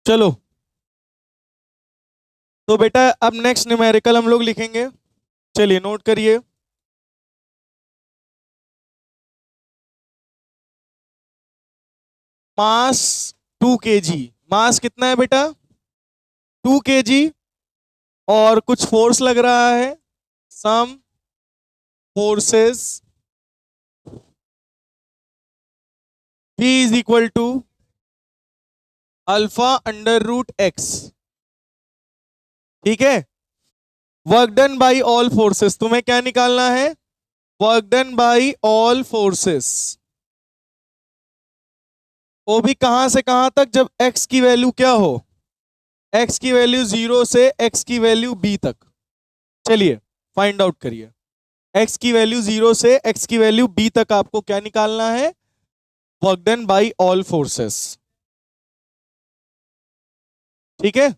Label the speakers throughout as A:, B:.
A: चलो, तो बेटा अब नेक्स्ट न्यूमेरिकल हम लोग लिखेंगे। चलिए नोट करिए। मास 2 kg। मास कितना है बेटा? 2 kg। और कुछ फोर्स लग रहा है, sum forces V is equal to alpha under root x. ठीक है। Work done by all forces, तुम्हें क्या निकालना है? Work done by all forces. वो भी कहां से कहां तक? जब x की वैल्यू क्या हो? x की वैल्यू 0 से x की वैल्यू b तक। चलिए फाइंड आउट करिए। x की वैल्यू 0 से x की वैल्यू b तक आपको क्या निकालना है? Work done by all forces. ठीक है।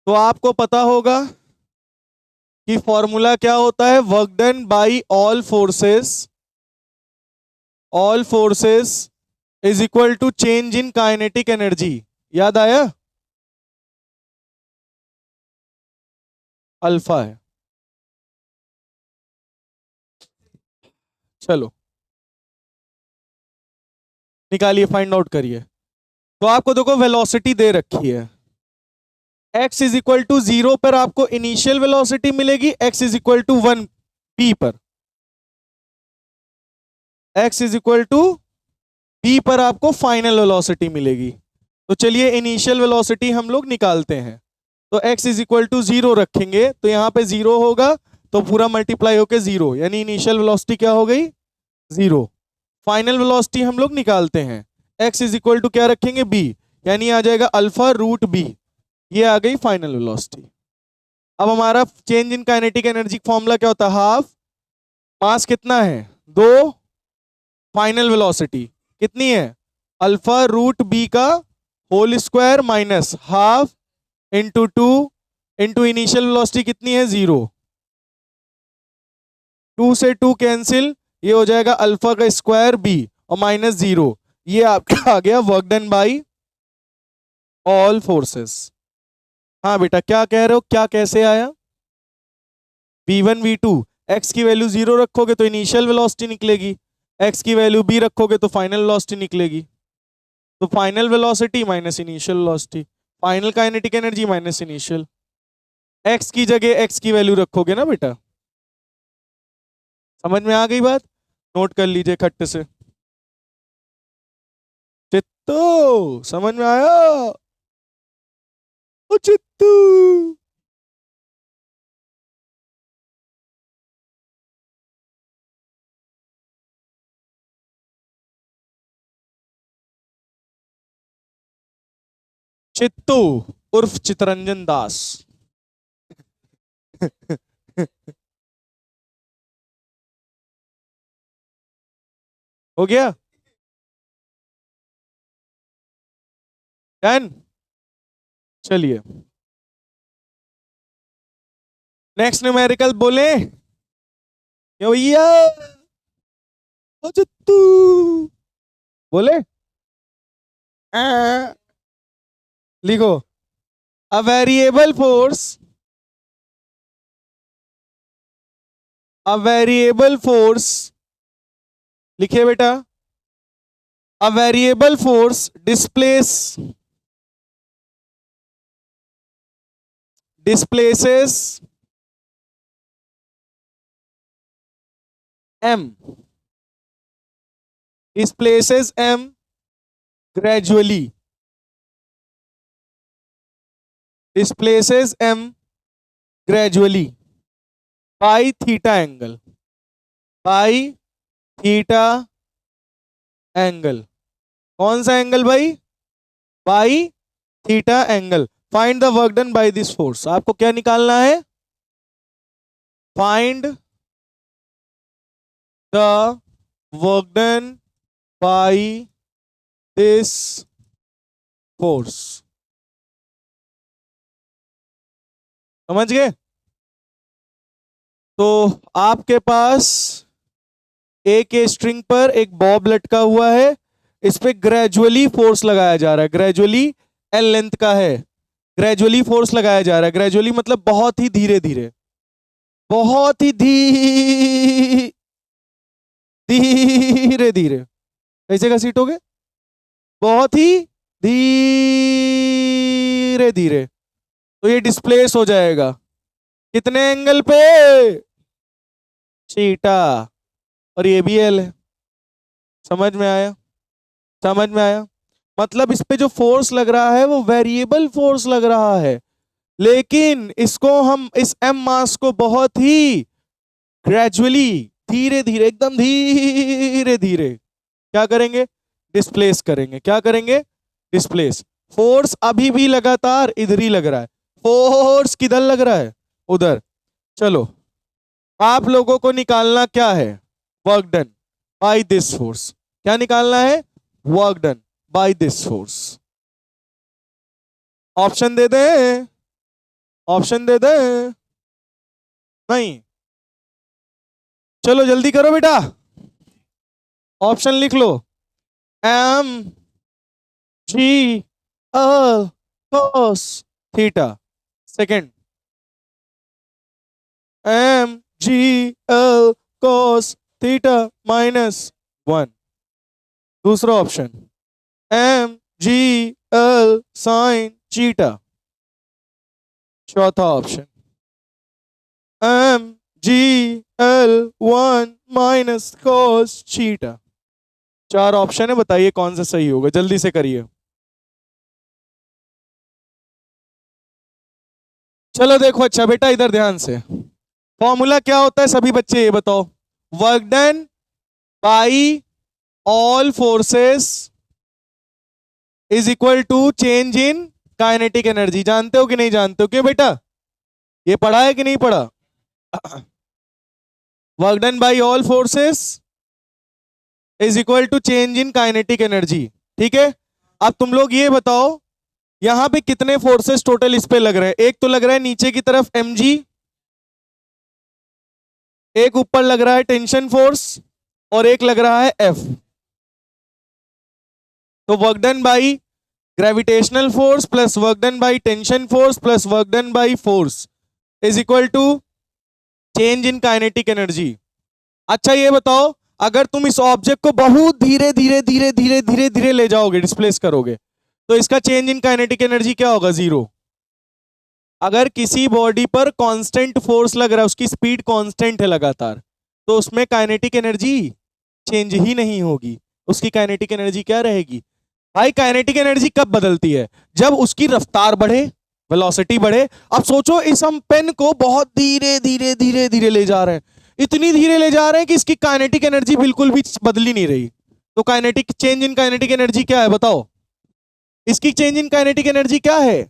A: तो आपको पता होगा कि फॉर्मूला क्या होता है? Work done by all forces, all forces is equal to change in kinetic energy. याद आया? अल्फा है। चलो निकालिए, फाइंड आउट करिए। तो आपको देखो वेलोसिटी दे रखी है, x इज इक्वल टू 0 पर आपको इनिशियल वेलोसिटी मिलेगी, x is equal to 1 p पर। x is equal to p पर आपको फाइनल वेलोसिटी मिलेगी। तो चलिए इनिशियल वेलोसिटी हम लोग निकालते हैं। तो x इज इक्वल टू 0 रखेंगे तो यहां पे 0 होगा, तो पूरा मल्टीप्लाई होके 0, यानी इनिशियल वेलोसिटी क्या हो गई? 0। फाइनल वेलोसिटी हम लोग निकालते हैं, x इज इक्वल टू क्या रखेंगे? b, यानी आ जाएगा अल्फा रूट b। ये आ गई फाइनल वेलोसिटी। अब हमारा change in kinetic energy formula क्या होता है? हाफ मास कितना है? 2, फाइनल वेलोसिटी कितनी है? अल्फा रूट बी का whole square minus half into 2 into initial velocity कितनी है? 0। 2 से 2 कैंसिल, ये हो जाएगा अल्फा का स्क्वायर बी और माइनस 0। ये आपका आ गया work done by all forces. हाँ बेटा क्या कह रहे हो? क्या कैसे आया? v1 v2, x की वैल्यू 0 रखोगे तो इनिशियल वेलोसिटी निकलेगी, x की वैल्यू b रखोगे तो फाइनल वेलोसिटी निकलेगी। तो final velocity minus initial velocity, final kinetic energy minus initial. x की जगह x की वैल्यू रखोगे ना बेटा। समझ में आ गई बात? नोट कर लीजिए खट्ट से। चित्तू, समझ में आया? ओ चित्तू। चित्तू उर्फ चितरंजन दास। हो गया? डन। चलिए नेक्स्ट न्यूमेरिकल बोले क्या भैया? ओ चित्तू बोले। आ, लिखो। A variable force, a variable force, लिखिए बेटा। A variable force displaces m, displaces m gradually, displaces m gradually by theta angle, by theta angle। कौन सा एंगल भाई? By theta angle. Find the work done by this force. आपको क्या निकालना है? Find the work done by this force. समझ गए? तो आपके पास एक स्ट्रिंग पर एक बॉब लटका हुआ है, इस पे ग्रेजुअली फोर्स लगाया जा रहा है, ग्रेजुअली एल लेंथ का है, ग्रेजुअली फोर्स लगाया जा रहा है, ग्रेजुअली मतलब बहुत ही धीरे धीरे, बहुत ही धीरे धीरे। कैसे घसीटोगे? बहुत ही धीरे धीरे, तो ये डिस्प्लेस हो जाएगा कितने एंगल पे? थीटा। और ये भी एल है। समझ में आया? समझ में आया? मतलब इस पे जो फोर्स लग रहा है वो वेरिएबल फोर्स लग रहा है, लेकिन इसको हम इस एम मास को बहुत ही ग्रेजुअली, धीरे धीरे, एकदम धीरे धीरे क्या करेंगे? डिस्प्लेस करेंगे। क्या करेंगे? डिस्प्लेस। फोर्स अभी भी लगातार इधर ही लग रहा है, फोर्स किधर लग रहा है? उधर। चलो, आप लोगों को निकालना क्या है? Work done by this force. क्या निकालना है? Work done by this force. Option दे दें? ऑप्शन दे दें? नहीं? चलो जल्दी करो बेटा, ऑप्शन लिख लो। M g cos theta. Second, m g cos theta minus 1। दूसरा option, m g sine theta. चौथा option, m g L1 minus cos theta. 4 option है, बताइए कौन सा सही होगा? जल्दी से करिए। चलो देखो, अच्छा बेटा इधर ध्यान से, फॉर्मूला क्या होता है सभी बच्चे ये बताओ। Work done by all forces is equal to change in kinetic energy. जानते हो कि नहीं जानते हो? क्यों बेटा, ये पढ़ा है कि नहीं पढ़ा? Work done by all forces is equal to change in kinetic energy. ठीक है, अब तुम लोग ये बताओ, यहां पे कितने फोर्सेस टोटल इस पे लग रहे हैं? एक तो लग रहा है नीचे की तरफ mg, एक ऊपर लग रहा है टेंशन फोर्स, और एक लग रहा है F। तो work done by gravitational force plus work done by tension force plus work done by force is equal to change in kinetic energy. अच्छा ये बताओ, अगर तुम इस ऑब्जेक्ट को बहुत धीरे धीरे धीरे धीरे धीरे धीरे ले जाओगे, डिस्प्लेस करोगे, तो इसका चेंज इन काइनेटिक एनर्जी क्या होगा? 0। अगर किसी बॉडी पर कांस्टेंट फोर्स लग रहा है, उसकी स्पीड कांस्टेंट है लगातार, तो उसमें काइनेटिक एनर्जी चेंज ही नहीं होगी। उसकी काइनेटिक एनर्जी क्या रहेगी? भाई काइनेटिक एनर्जी कब बदलती है? जब उसकी रफ्तार बढ़े, वेलोसिटी बढ़े। अब सोचो, इस हम पेन को बहुत धीरे धीरे धीरे धीरे ले जा रहे हैं, इतनी धीरे ले जा रहे हैं कि इसकी काइनेटिक एनर्जी बिल्कुल भी बदली नहीं रही। तो kinetic change in kinetic energy क्या है बताओ? इसकी चेंज इन काइनेटिक एनर्जी क्या है?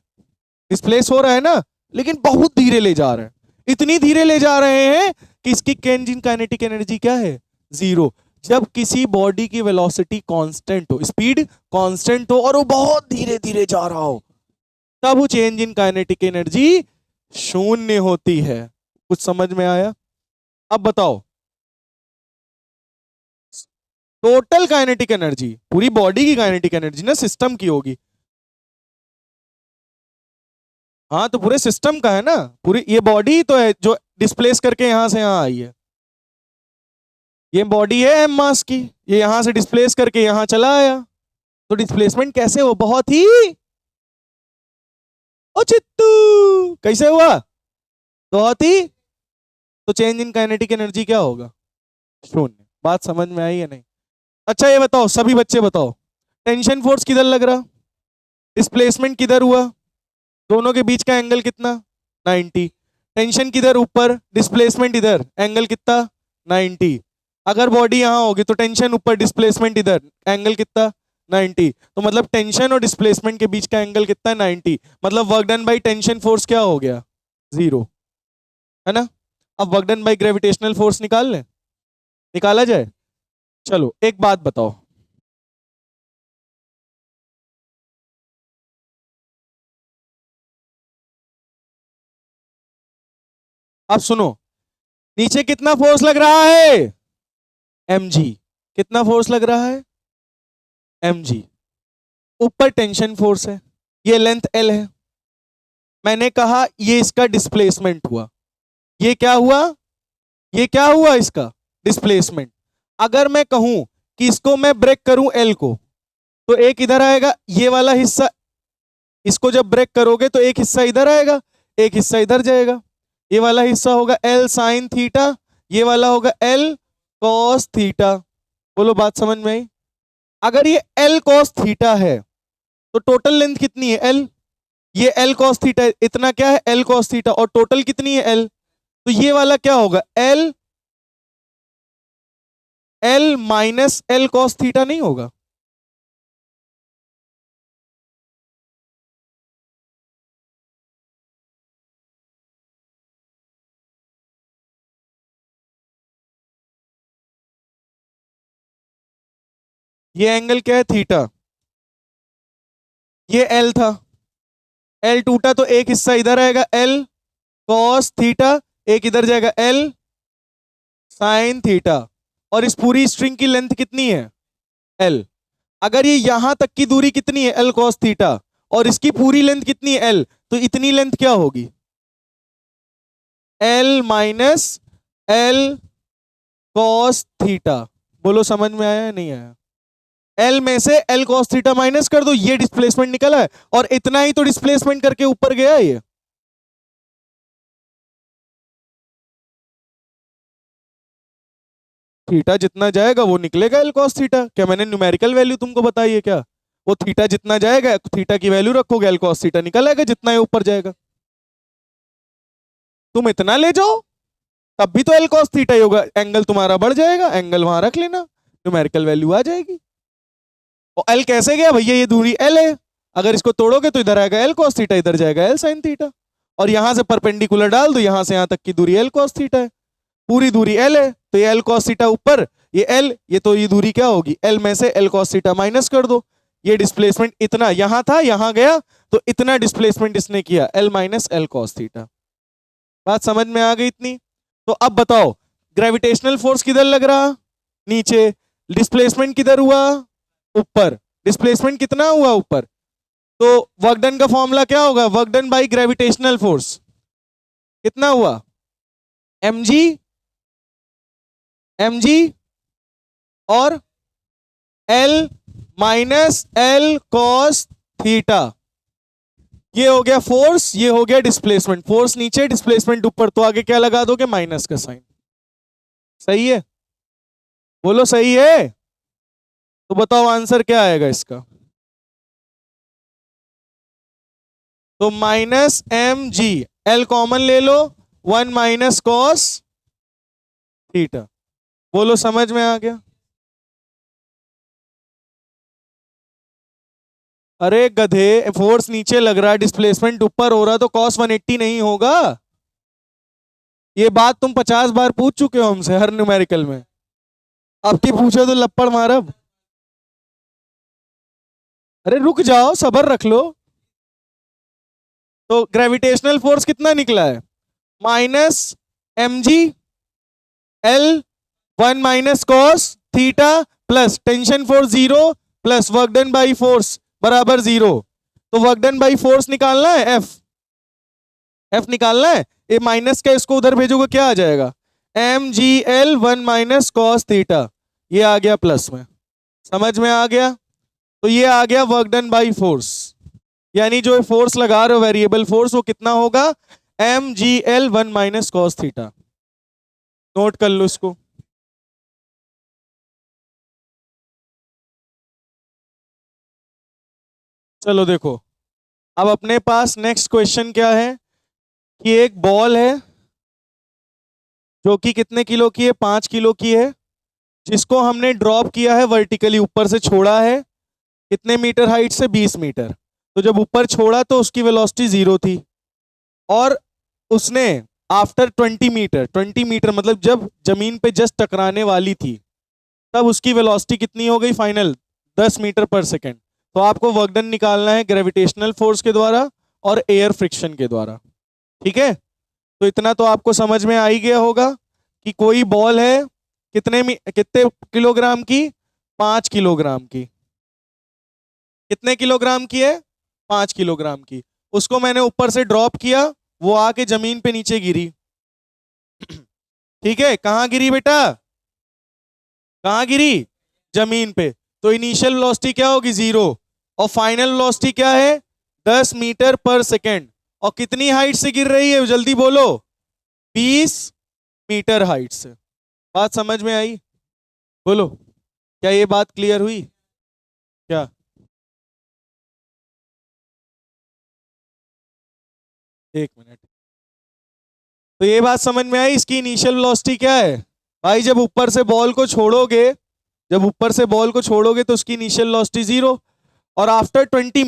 A: डिस्प्लेस हो रहा है ना, लेकिन बहुत धीरे ले जा रहे हैं, इतनी धीरे ले जा रहे हैं कि इसकी चेंज इन काइनेटिक एनर्जी क्या है? 0। जब किसी बॉडी की वेलोसिटी कांस्टेंट हो, स्पीड कांस्टेंट हो, और वो बहुत धीरे धीरे जा रहा हो, तब वो चेंज इन काइनेटिक एनर्जी 0 होती है। कुछ समझ में आया? अब बताओ, टोटल काइनेटिक एनर्जी, पूरी बॉडी की काइनेटिक एनर्जी ना, सिस्टम की होगी। हाँ तो पूरे सिस्टम का है ना, पूरी ये बॉडी तो है जो डिस्प्लेस करके यहां से यहां आई है। ये बॉडी है एम मास की, ये यहां से डिस्प्लेस करके यहां चला आया। तो डिस्प्लेसमेंट कैसे हो? बहुत ही ओ चित्तू, कैसे हुआ? बहुत ही। तो चेंज इन काइनेटिक एनर्जी क्या होगा? 0। बात समझ में आई है नहीं? अच्छा ये बताओ, सभी बच्चे बताओ, टेंशन फोर्स किधर लग रहा, डिस्प्लेसमेंट किधर हुआ, दोनों के बीच का एंगल कितना? 90। टेंशन किधर? ऊपर, डिस्प्लेसमेंट इधर, एंगल कितना? 90। अगर बॉडी यहां होगी तो टेंशन ऊपर, डिस्प्लेसमेंट इधर, एंगल कितना? 90। तो मतलब टेंशन और डिस्प्लेसमेंट के बीच का एंगल कितना है? 90। मतलब work done by tension force क्या हो गया? 0, है ना? अब work done by gravitational force निकाल लें, निकाला जाए? चलो एक बात बताओ, अब सुनो, नीचे कितना फोर्स लग रहा है? mg। कितना फोर्स लग रहा है? mg। ऊपर टेंशन फोर्स है, ये लेंथ l है। मैंने कहा ये इसका डिस्प्लेसमेंट हुआ, ये क्या हुआ, ये क्या हुआ इसका डिस्प्लेसमेंट। अगर मैं कहूं कि इसको मैं ब्रेक करूं l को, तो एक इधर आएगा ये वाला हिस्सा, इसको जब ब्रेक करोगे तो एक हिस्सा इधर आएगा, एक हिस्सा इधर जाएगा। ये वाला हिस्सा होगा l साइन थीटा, ये वाला होगा l कॉस थीटा। बोलो बात समझ में आई। अगर ये l कॉस थीटा है तो टोटल लेंथ कितनी है l, ये l कॉस थीटा इतना क्या है l कॉस थीटा, और टोटल कितनी है l, तो ये वाला क्या होगा l minus l cos theta नहीं होगा। ये एंगल क्या है थीटा, ये l था, l टूटा तो एक हिस्सा इधर आएगा l कॉस थीटा, एक इधर जाएगा l साइन थीटा, और इस पूरी स्ट्रिंग की लेंथ कितनी है l। अगर ये यहां तक की दूरी कितनी है l कॉस थीटा, और इसकी पूरी लेंथ कितनी है l, तो इतनी लेंथ क्या होगी l minus l cos theta. बोलो समझ में आया या नहीं आया। L में से L cos थीटा माइनस कर दो, ये डिस्प्लेसमेंट निकला है, और इतना ही तो डिस्प्लेसमेंट करके ऊपर गया ये। थीटा जितना जाएगा वो निकलेगा L cos थीटा। क्या मैंने न्यूमेरिकल वैल्यू तुमको बताई है क्या, वो थीटा जितना जाएगा थीटा की वैल्यू रखोगे L cos थीटा निकल आएगा जितना ये ऊपर जाएगा। तुम इतना ले जाओ तब भी तो L cos थीटा ही होगा, एंगल तुम्हारा बढ़ जाएगा, एंगल वहां रख लेना, न्यूमेरिकल वैल्यू आ जाएगी। और L कैसे गया भैया, ये दूरी L है, अगर इसको तोड़ोगे तो इधर आएगा L cos थीटा, इधर जाएगा L sin थीटा, और यहां से परपेंडिकुलर डाल दो, यहां से यहां तक की दूरी L cos थीटा है, पूरी दूरी L है, तो ये L cos थीटा ऊपर, ये L, ये तो ये दूरी क्या होगी L में से L cos थीटा माइनस कर दो। ये डिस्प्लेसमेंट इतना यहां था यहां गया, तो इतना डिस्प्लेसमेंट इसने किया L minus L cos theta. बात समझ में आ गई इतनी। तो अब बताओ ग्रेविटेशनल फोर्स किधर लग रहा, नीचे, डिस्प्लेसमेंट किधर हुआ ऊपर, डिस्प्लेसमेंट कितना हुआ ऊपर, तो वर्क डन का फॉर्मूला क्या होगा, work done by gravitational force कितना हुआ mg, mg और L minus L cos theta. ये हो गया फोर्स, ये हो गया डिस्प्लेसमेंट, फोर्स नीचे डिस्प्लेसमेंट ऊपर, तो आगे क्या लगा दोगे माइनस का साइन। सही है, बोलो सही है। तो बताओ आंसर क्या आएगा इसका, तो minus m g, l common ले लो, 1 माइनस कॉस थीटा। बोलो समझ में आ गया। अरे गधे, फोर्स नीचे लग रहा है डिस्प्लेसमेंट ऊपर हो रहा, तो कॉस 180 नहीं होगा। ये बात तुम 50 बार पूछ चुके हो हमसे हर न्यूमेरिकल में, अब की पूछो तो लपड़ मारब। अरे रुक जाओ, सबर रख लो। तो ग्रेविटेशनल फोर्स कितना निकला है, minus m g l 1 minus cos theta plus tension force 0 plus work done by force बराबर 0। तो वर्क डन बाई फोर्स निकालना है, एफ निकालना है, ये माइनस का इसको उधर भेजोगे क्या आ जाएगा, m g l 1 minus cos theta, ये आ गया प्लस में। समझ में आ गया। तो ये आ गया वर्क डन बाई फोर्स, यानी जो फोर्स लगा रहे हो वेरिएबल फोर्स, वो कितना होगा m g l 1 minus cos theta. Note कर लो इसको। चलो देखो, अब अपने पास नेक्स्ट क्वेश्चन क्या है कि एक बॉल है जो कि कितने किलो की है, 5 किलो की है, जिसको हमने ड्रॉप किया है वर्टिकली, ऊपर से छोड़ा है, कितने मीटर हाइट से, 20 मीटर। तो जब ऊपर छोड़ा तो उसकी वेलोसिटी 0 थी, और उसने आफ्टर 20 मीटर मतलब जब जमीन पे जस्ट टकराने वाली थी, तब उसकी वेलोसिटी कितनी हो गई फाइनल, 10 मीटर पर सेकेंड। तो आपको वर्क डन निकालना है ग्रेविटेशनल फोर्स के द्वारा और एयर फ्रिक्शन के द्वारा। ठीक है, तो इतना तो आपको समझ में आ ही गया होगा कि कोई बॉल है कितने किलोग्राम की, 5 किलोग्राम की, कितने किलोग्राम की है? 5 किलोग्राम की। उसको मैंने ऊपर से ड्रॉप किया, वो आके जमीन पे नीचे गिरी। ठीक है, कहाँ गिरी बेटा? कहाँ गिरी? जमीन पे। तो इनिशियल वेलोसिटी क्या होगी? 0। और फाइनल वेलोसिटी क्या है? 10 मीटर पर सेकेंड। और कितनी हाइट से गिर रही है? जल्दी बोलो। 20 मीटर हाइट से। बात समझ में आई? बोलो, क्या ये बात क्लियर हुई क्या? एक मिनट। तो ये बात समझ में आई, इसकी इनिशियल वेलोसिटी क्या है? भाई जब ऊपर से बॉल को छोड़ोगे, जब ऊपर से बॉल को छोड़ोगे तो उसकी इनिशियल वेलोसिटी 0। और आफ्टर 20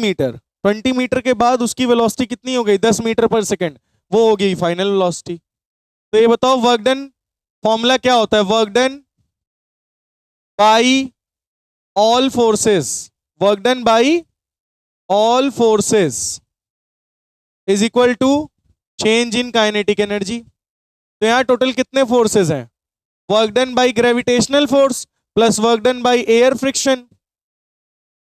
A: मीटर के बाद उसकी वेलोसिटी कितनी हो गई? 10 मीटर पर सेकेंड। वो हो गई फाइनल वेलोसिटी। तो ये बताओ वर्क डन फॉर्मूला क्या होता है? Work done by all forces, work done by all forces is equal to change in kinetic energy. तो यहां टोटल कितने फोर्सेस हैं? Work done by gravitational force plus work done by air friction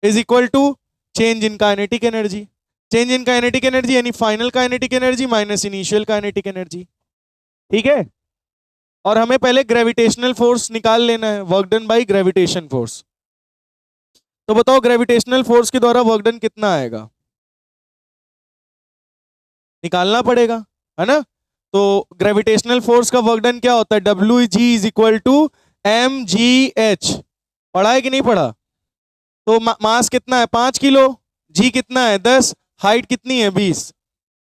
A: is equal to change in kinetic energy. Change in kinetic energy यानी final kinetic energy minus initial kinetic energy. ठीक है, और हमें पहले gravitational force निकाल लेना है, work done by gravitation force. तो बताओ ग्रेविटेशनल फोर्स के द्वारा वर्क डन कितना आएगा? निकालना पड़ेगा, है ना? तो ग्रेविटेशनल फोर्स का वर्क डन क्या होता है? डब्ल्यू g is equal to m g h. पढ़ा है कि नहीं पढ़ा? तो मास कितना है? 5 किलो। जी कितना है? 10। हाइट कितनी है? 20।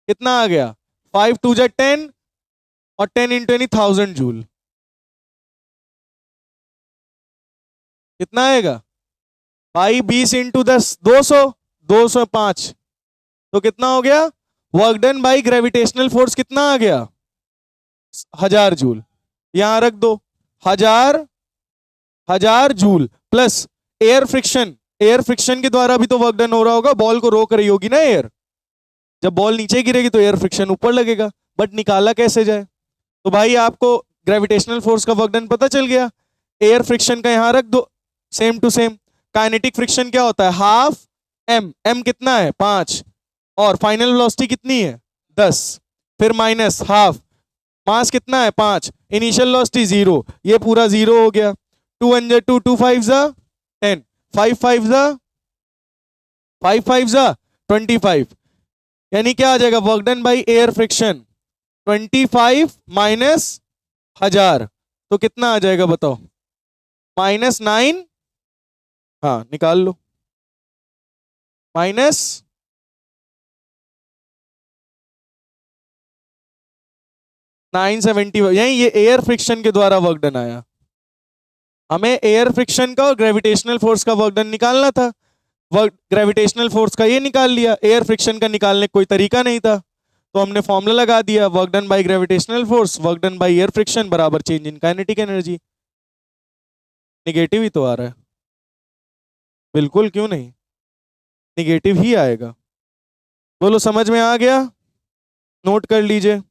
A: कितना आ गया? 5 2 जा 10 और 10 इंटू 1000 जूल। कितना आएगा भाई? 20 इंटू 10 200, 205। तो कितना हो गया? Work done by gravitational force कितना आ गया? 1000 जूल। यहां रख दो। 1000 joule plus air friction. Air friction के द्वारा भी तो वर्क डन हो रहा होगा, बॉल को रोक रही होगी ना एयर। जब बॉल नीचे गिरेगी तो एयर फ्रिक्शन ऊपर लगेगा। बट निकाला कैसे जाए? तो भाई आपको ग्रेविटेशनल फोर्स का वर्क डन पता चल गया। एयर फ्रिक्शन का यहां रख दो, same to same. Kinetic friction क्या होता है? Half M. एम कितना है? 5। और फाइनल वेलोसिटी कितनी है? 10। फिर माइनस हाफ, मास कितना है? 5। Initial velocity 0। ये पूरा 0 हो गया। 2 1 2 2 5 10, 5 5 5 5 25। यानी क्या आ जाएगा? Work done by air friction 25 minus 1000। तो कितना आ जाएगा बताओ? -9। हाँ निकाल लो। माइनस 970। यही ये एयर फ्रिक्शन के द्वारा वर्क डन आया। हमें एयर फ्रिक्शन का और ग्रेविटेशनल फोर्स का वर्क डन निकालना था। वर्क ग्रेविटेशनल फोर्स का ये निकाल लिया, एयर फ्रिक्शन का निकालने का कोई तरीका नहीं था, तो हमने फॉर्मूला लगा दिया। Work done by gravitational force work done by air friction बराबर change in kinetic energy. Negative ही तो आ रहा है। बिल्कुल, क्यों नहीं, निगेटिव ही आएगा। बोलो समझ में आ गया? नोट कर लीजिए।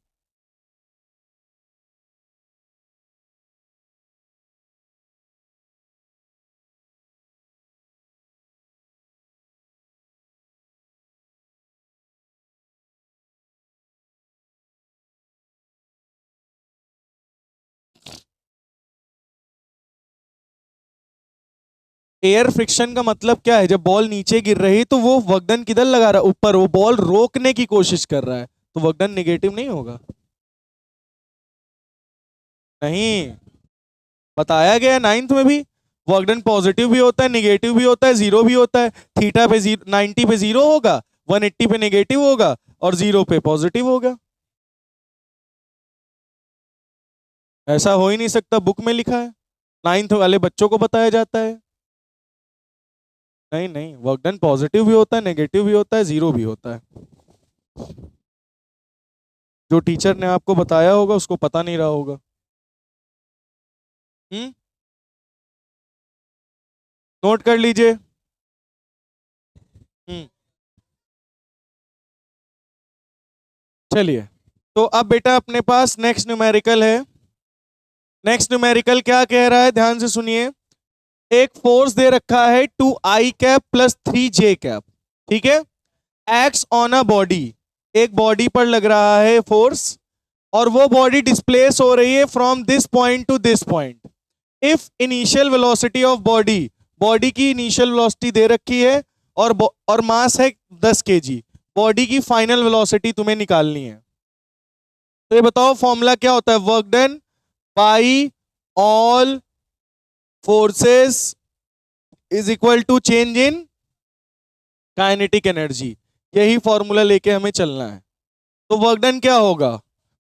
A: एयर फ्रिक्शन का मतलब क्या है? जब बॉल नीचे गिर रही तो वो वर्क डन किधर लगा रहा है? ऊपर। वो बॉल रोकने की कोशिश कर रहा है, तो वर्क डन निगेटिव नहीं होगा। नहीं, बताया गया 9th में भी। वर्क डन पॉजिटिव भी होता है, निगेटिव भी होता है, जीरो भी होता है। थीटा पे 90 पे जीरो होगा, 180 पे नेगेटिव होगा और 0 पे पॉजिटिव होगा। ऐसा हो ही नहीं सकता, बुक में लिखा है, 9th वाले बच्चों को बताया जाता है। नहीं नहीं, वर्क डन पॉजिटिव भी होता है, नेगेटिव भी होता है, जीरो भी होता है। जो टीचर ने आपको बताया होगा उसको पता नहीं रहा होगा। नोट कर लीजिए। हम्म चलिए, तो अब बेटा अपने पास नेक्स्ट न्यूमेरिकल है। नेक्स्ट न्यूमेरिकल क्या कह रहा है, ध्यान से सुनिए। एक फोर्स दे रखा है 2i cap plus 3j cap. ठीक है, एक्ट्स ऑन अ बॉडी, एक बॉडी पर लग रहा है फोर्स और वो बॉडी डिस्प्लेस हो रही है from this point two this point. If initial velocity of body, body की इनिशियल वेलोसिटी दे रखी है और मास है 10 kg, बॉडी की फाइनल वेलोसिटी तुम्हें निकालनी है। तो ये बताओ फॉर्मूला क्या होता है, work done by all forces is equal to change in kinetic energy. यही फॉर्मूला लेके हमें चलना है। तो वर्क डन क्या होगा,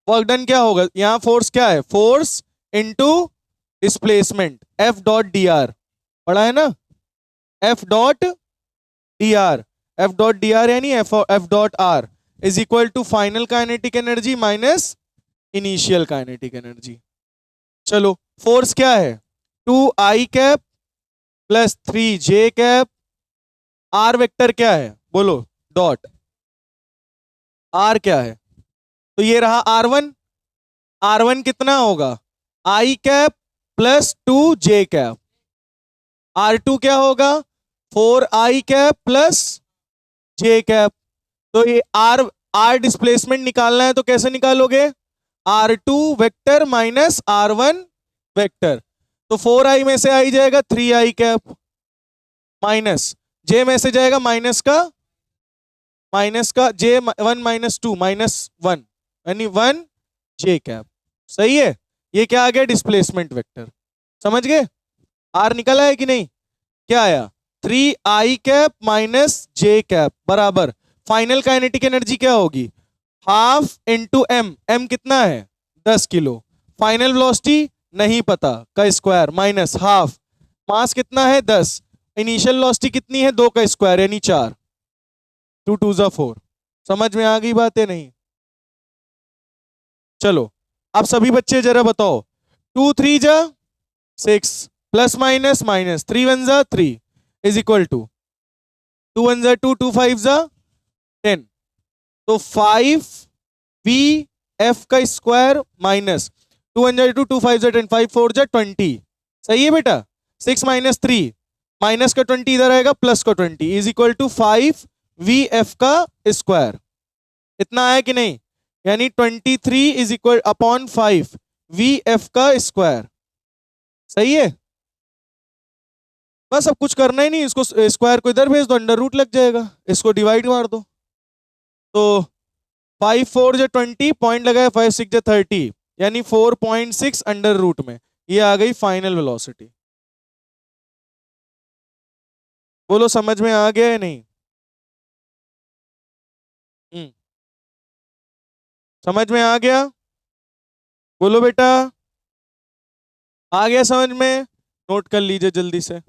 A: वर्क डन क्या होगा, यहां फोर्स क्या है, force into displacement F dot d r, पढ़ा है ना, F dot d r, F dot d r यानी F dot r is equal to final kinetic energy minus initial kinetic energy. चलो फोर्स क्या है, 2i cap plus 3j cap, r vector क्या है बोलो, डॉट, आर क्या है, तो ये रहा R1, R1 कितना होगा, i cap plus 2j cap, R2 क्या होगा, 4i cap plus j cap. तो ये R डिस्प्लेसमेंट निकालना है तो कैसे निकालोगे, R2 vector minus R1 vector, तो 4i में से आई जाएगा 3i कैप माइनस j में से जाएगा माइनस का j 1 माइनस 2 माइनस 1 यानी 1 j कैप। सही है, ये क्या आ गया, डिस्प्लेसमेंट वेक्टर। समझ गए, r निकला है कि नहीं, क्या आया, 3i cap minus j cap बराबर फाइनल काइनेटिक एनर्जी क्या होगी, हाफ इंटू m, m कितना है 10 किलो, फाइनल वेलोसिटी नहीं पता का स्क्वायर माइनस हाफ, मास कितना है 10, इनिशियल वेलोसिटी कितनी है 2 का स्क्वायर यानी 4, 2 2 जा 4। समझ में आ गई बात है नहीं। चलो अब सभी बच्चे जरा बताओ, 2 3 जा 6 प्लस माइनस माइनस 3 1 जा 3 इज इक्वल टू 2 1 जा 2 2 5 जा 10, तो 5 v f का स्क्वायर माइनस 2 1 जा 2 2 5 जा 10 5 4 जा 20। सही है बेटा, 6 माइनस 3 माइनस का 20 इधर आएगा प्लस का 20 is equal to 5 v f का स्क्वायर। इतना आया कि नहीं, यानी 23 is equal upon 5 v f का स्क्वायर। सही है, बस अब कुछ करना ही नहीं, इसको स्क्वायर को इधर भेज दो, अंडर रूट लग जाएगा, इसको डिवाइड मार दो, तो 5 4 जा 20 पॉइंट लगाया 5 6 जा 30 यानी 4.6 अंडर रूट में, ये आ गई फाइनल वेलोसिटी। बोलो समझ में आ गया या नहीं, समझ में आ गया, बोलो बेटा आ गया समझ में, नोट कर लीजिए जल्दी से।